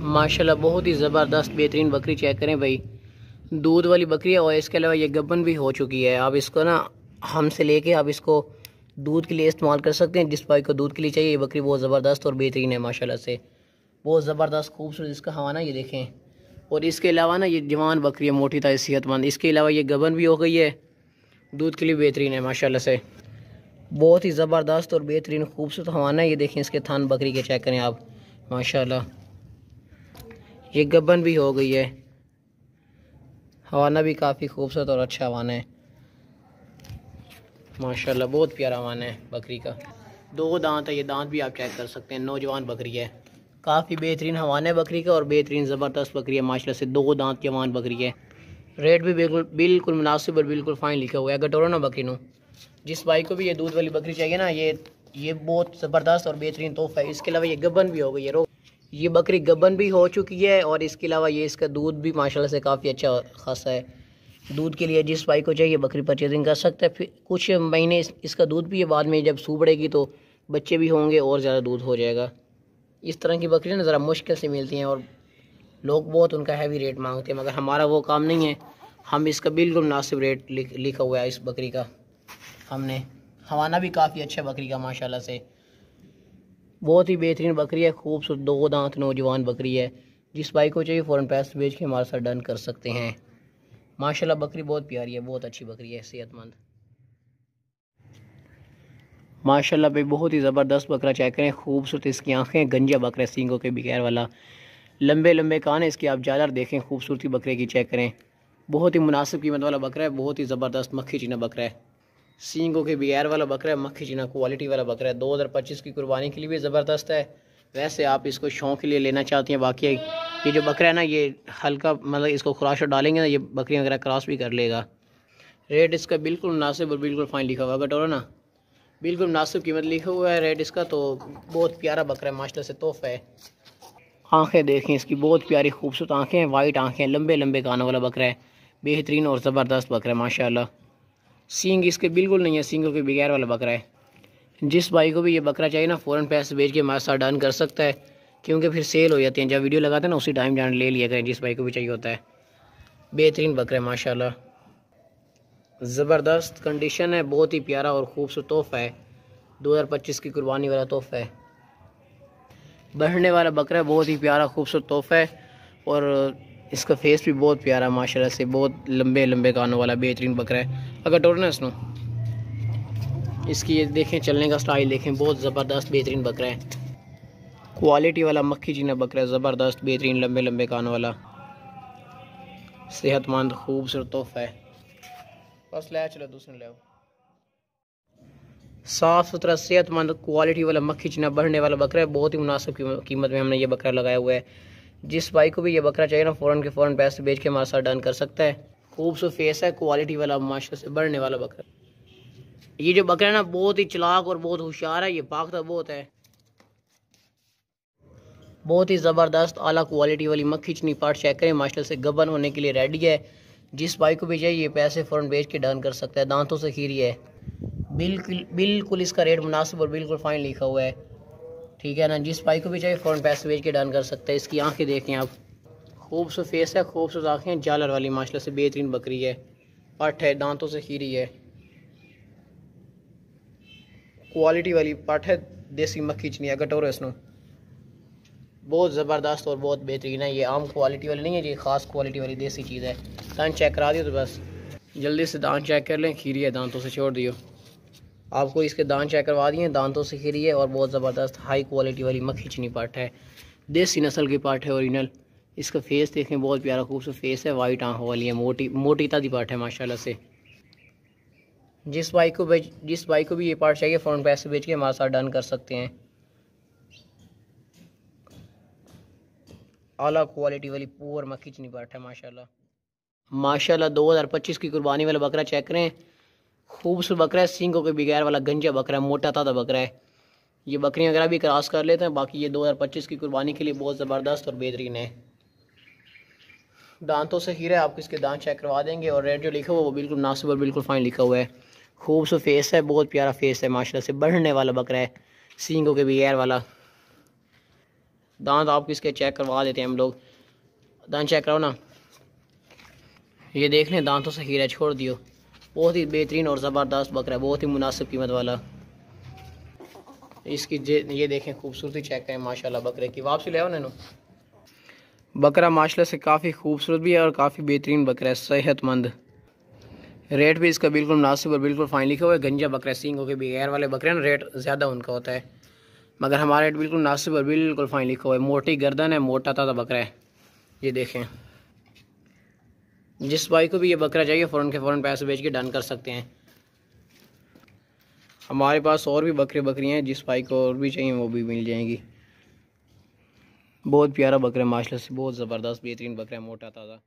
माशाल्लाह बहुत ही ज़बरदस्त बेहतरीन बकरी चेक करें भाई। दूध वाली बकरी है और इसके अलावा ये गब्बन भी हो चुकी है। आप इसको ना हमसे लेके आप इसको दूध के लिए इस्तेमाल कर सकते हैं। जिस भाई को दूध के लिए चाहिए, ये बकरी बहुत ज़बरदस्त और बेहतरीन है माशाल्लाह से, बहुत ज़बरदस्त खूबसूरत इसका हवाना ये देखें। और इसके अलावा ना ये जवान बकरी है, मोटी था, सेहतमंद। इसके अलावा ये गबन भी हो गई है, दूध के लिए बेहतरीन है माशाल्लाह से, बहुत ही ज़बरदस्त और बेहतरीन खूबसूरत हवाना है। ये देखें इसके थान बकरी के चेक करें आप माशाल्लाह। ये गबन भी हो गई है, हवाना भी काफ़ी खूबसूरत और अच्छा हवाना है माशाल्लाह, बहुत प्यारा हवाना है बकरी का। 2 दांत है, ये दांत भी आप चेक कर सकते हैं। नौजवान बकरी है, काफ़ी बेहतरीन हवाना है बकरी का और बेहतरीन ज़बरदस्त बकरी है माशाल्लाह से। 2 दांत जवान बकरी है। रेट भी बिल्कुल बिल्कुल मुनासिब और बिल्कुल फ़ाइन लिखा हुआ है। गटोरो ना बकरी नो, जिस भाई को भी ये दूध वाली बकरी चाहिए ना, ये बहुत ज़बरदस्त और बेहतरीन तोहफ़ा है। इसके अलावा ये गबन भी हो गई है, ये बकरी गबन भी हो चुकी है। और इसके अलावा ये इसका दूध भी माशाल्लाह से काफ़ी अच्छा खासा है। दूध के लिए जिस भाई को चाहिए बकरी परचेजिंग कर सकता है। फिर कुछ महीने इसका दूध भी है, बाद में जब सूह बढ़ेगी तो बच्चे भी होंगे और ज़्यादा दूध हो जाएगा। इस तरह की बकरी ना ज़रा मुश्किल से मिलती हैं और लोग बहुत उनका हैवी रेट मांगते हैं, मगर हमारा वो काम नहीं है। हम इसका बिल्कुल मुनासिब रेट लिखा हुआ है इस बकरी का हमने। हवाना भी काफ़ी अच्छा बकरी का माशाल्लाह से, बहुत ही बेहतरीन बकरी है, खूबसूरत 2 दांत नौजवान बकरी है। जिस भाई को चाहिए फ़ौरन पैसे भेज के हमारे साथ डन कर सकते हैं माशाल्लाह। बकरी बहुत प्यारी है, बहुत अच्छी बकरी है, सेहतमंद माशाल्लाह भाई, बहुत ही ज़बरदस्त बकरा चेक करें। खूबसूरत इसकी आंखें, गंजा बकरा, सींगों के बगैर वाला, लंबे लंबे कान है इसके। आप जालर देखें, खूबसूरती बकरे की चेक करें। बहुत ही मुनासिब कीमत वाला बकरा है, बहुत ही ज़बरदस्त मक्खी चीना बकरा है, सींगों के बगैर वाला बकरा है, मक्खी चीना क्वालिटी वाला बकरा है। 2025 की कुर्बानी के लिए भी ज़बरदस्त है। वैसे आप इसको शौक़ के लिए लेना चाहती हैं, बाकी ये जो बकरा है ना, ये हल्का मतलब इसको खुराश डालेंगे ना, ये बकरी वगैरह क्रॉस भी कर लेगा। रेट इसका बिल्कुल मुनासिब और बिल्कुल फ़ाइन लिखा हुआ है। गटोरो ना बिल्कुल मुनासिब कीमत लिखा हुआ है रेट इसका। तो बहुत प्यारा बकरा है माशाल्लाह से, तोहफ़ा है। आंखें देखें इसकी, बहुत प्यारी खूबसूरत आंखें हैं, वाइट आंखें, लंबे लंबे कानों वाला बकरा है, बेहतरीन और ज़बरदस्त बकरा है माशाल्लाह। सींग इसके बिल्कुल नहीं है, सींगों के बगैर वाला बकरा है। जिस भाई को भी ये बकरा चाहिए ना, फ़ौरन पैसे भेज के हमारे साथ डन कर सकता है, क्योंकि फिर सेल हो जाती हैं। जब वीडियो लगाते हैं ना, उसी टाइम जान ले लिया करें जिस भाई को भी चाहिए होता है। बेहतरीन बकरा है माशाल्लाह, ज़बरदस्त कंडीशन है, बहुत ही प्यारा और खूबसूरत तोहफ़ा है। 2025 की कुर्बानी वाला तोहफ़ा है, बढ़ने वाला बकरा है, बहुत ही प्यारा खूबसूरत तोहफ़ा है। और इसका फेस भी बहुत प्यारा माशाल्लाह से, बहुत लंबे लंबे कानों वाला बेहतरीन बकरा है। अगर टोरना इसनो इसकी ये देखें, चलने का स्टाइल देखें, बहुत ज़बरदस्त बेहतरीन बकरा है, क्वालिटी वाला मक्खी चीना बकरा है, ज़बरदस्त बेहतरीन लंबे लंबे कानों वाला, सेहतमंद खूबसूरत तोहफ़ा है। बस ले चलो दूसरे ले आओ। साफ़ सुथरा सेहतमंद क्वालिटी वाला मक्खी चीना बढ़ने वाला बकरा है, बहुत ही मुनासिब कीमत में हमने ये बकरा लगाया हुआ है। जिस भाई को भी ये बकरा चाहिए ना, फ़ौरन के फ़ौरन पैसे भेज के हमारे साथ डन कर सकता है। खूबसूरत फेस है, क्वालिटी वाला माशाल्लाह से बढ़ने वाला बकरा। ये जो बकरा है ना, बहुत ही चालाक और बहुत होशियार है, ये भागता बहुत है। बहुत ही ज़बरदस्त आला क्वालिटी वाली मक्खी चीनी पार्ट चेक करें माशाल्लाह से, गबन होने के लिए रेडी है। जिस भाई को भी चाहिए ये पैसे फ़ौरन भेज के डन कर सकता है। दांतों से खीरी है, बिल्कुल बिल्कुल इसका रेट मुनासिब और बिल्कुल फ़ाइन लिखा हुआ है, ठीक है ना। जिस भाई को भी चाहिए फ़ौरन पैसे भेज के डन कर सकते हैं। इसकी आंखें देखें आप, खूबसूरत फेस है, खूबसूरत आंखें, जालर वाली माशाल्लाह से बेहतरीन बकरी है, पट है, दांतों से खीरी है, क्वालिटी वाली पट है, देसी मक्खी चीनी है। गटोरो इसनो बहुत ज़बरदस्त और बहुत बेहतरीन है। ये आम क्वालिटी वाली नहीं है, ये ख़ास क्वालिटी वाली देसी चीज़ है। दांत चेक करा दियो तो बस जल्दी से दांत चेक कर लें, खीरी है, दांतों से छोड़ दियो। आपको इसके दांत चेक करवा दिए, दांतों से खीरी है और बहुत ज़बरदस्त हाई क्वालिटी वाली मक्खी चीनी पाट है, देसी नस्ल की पाट है, ओरिजिनल। इसका फेस देखें, बहुत प्यारा खूबसूरत फेस है, वाइट आंखों वाली है, मोटी मोटी तादी पाट है माशाल्लाह से। जिस भाई को भी ये पार्ट चाहिए फ़ौरन पैसे भेज के हमारे साथ डन कर सकते हैं। आला क्वालिटी वाली पूर मक्खी चीनी पाट है माशाल्लाह माशाल्लाह। 2025 की कुर्बानी वाला बकरा चेक करें, खूबसूरत बकरा है, सींगों के बगैर वाला गंजा बकरा है, मोटा ताजा बकरा है। ये बकरियां वगैरह भी क्रॉस कर लेते हैं। बाकी ये 2025 की कुर्बानी के लिए बहुत ज़बरदस्त और बेहतरीन है। दांतों से हीरा है, आपको इसके दांत चेक करवा देंगे। और रेट जो लिखा हुआ वो बिल्कुल मुनासिब और बिल्कुल फ़ाइन लिखा हुआ है। खूबसूरत फेस है, बहुत प्यारा फेस है माशाल्लाह से, बढ़ने वाला बकरा है, सींगों के बगैर वाला, दांत आपको इसके चेक करवा देते हैं हम लोग। दांत चेक कराओ ना, ये देख लें, दांतों से हीरा छोड़ दियो। बहुत ही बेहतरीन और ज़बरदस्त बकरा है, बहुत ही मुनासिब कीमत वाला। इसकी ये देखें, खूबसूरती चेक करें माशाल्लाह बकरे की। वापसी ले आओ नैनो। बकरा माशाल्लाह से काफ़ी खूबसूरत भी है और काफ़ी बेहतरीन बकरा है, सेहतमंद। रेट भी इसका बिल्कुल मुनासिब और बिल्कुल फाइन लिखा हुआ है। गंजा बकरा सींगों के बगैर वाले बकरे ना रेट ज़्यादा उनका होता है, मगर हमारा रेट बिल्कुल मुनासिब और बिल्कुल फाइन लिखा हुआ है। मोटी गर्दन है, मोटा ताज़ा बकरा है। ये देखें, जिस भाई को भी ये बकरा चाहिए फ़ौरन के फ़ौरन पैसे बेच के डन कर सकते हैं। हमारे पास और भी बकरियाँ हैं, जिस भाई को और भी चाहिए वो भी मिल जाएंगी। बहुत प्यारा बकरा माशाल्लाह से, बहुत ज़बरदस्त बेहतरीन बकरा है, मोटा ताज़ा।